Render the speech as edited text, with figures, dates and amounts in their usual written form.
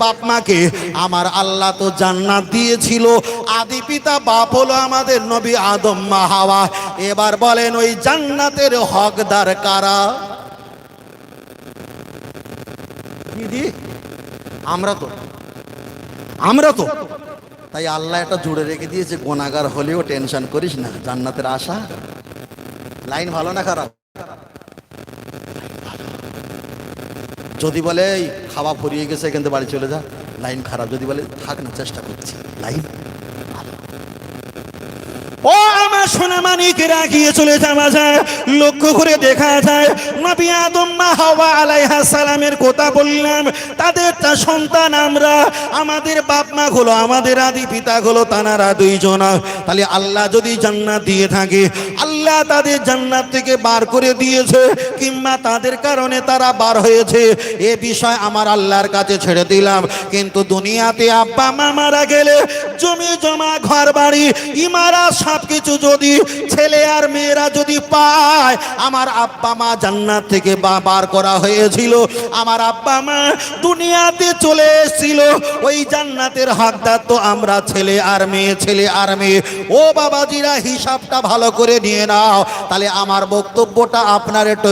বাপ মাকে আমার আল্লাহ তো জান্নাত দিয়েছিল। আদি পিতা বাপ হলো আমাদের নবী আদম মা হাওয়া। এবার বলেন ওই জান্নাতের হকদার কারা? দিদি আমরা তো তাই আল্লাহ এটা জুড়ে রেখে দিয়েছে, গুনাহগার হলেও টেনশন করিস না, জান্নাতের আশা। লাইন ভালো না খারাপ? যদি বলে এই খাওয়া ফুরিয়ে গেছে এখান থেকে বাড়ি চলে যা, লাইন খারাপ। যদি বলে থাক না, চেষ্টা করছি, লাইন ভালো। ও আমার সোনা মানিকেরা, গিয়ে চলে যাওয়া যায়, লক্ষ্য করে দেখা যায় নবী আদম মা হাওয়া আলাইহিস সালামের কথা বললাম, তাদের তা সন্তান আমরা, আমাদের বাপ মা হলো, আমাদের আদি পিতা হলো তানারা দুইজন। তাহলে আল্লাহ যদি জান্নাত দিয়ে থাকে, আল্লাহ তাদের জান্নাত থেকে বার করে দিয়েছে কিংবা তাদের কারণে তারা বার হয়েছে, এ বিষয় আমার আল্লাহর কাছে ছেড়ে দিলাম। কিন্তু দুনিয়াতে আব্বা মা মারা গেলে জমি জমা ঘর বাড়ি ইমারত সবকিছু যদি ছেলে আর মেয়েরা যদি পায়, আমার আব্বা মা জান্নাত থেকে বার করা হয়েছিল, আমার আব্বা মা দুনিয়াতে চলে এসেছিল, ওই জান্নাতের হকদার তো আমরা ছেলে আর মেয়ে, ছেলে আর মেয়ে। ও বাবাজিরা, হিসাবটা ভালো করে নিয়ে নাও। তাহলে আমার বক্তব্যটা আপনার একটু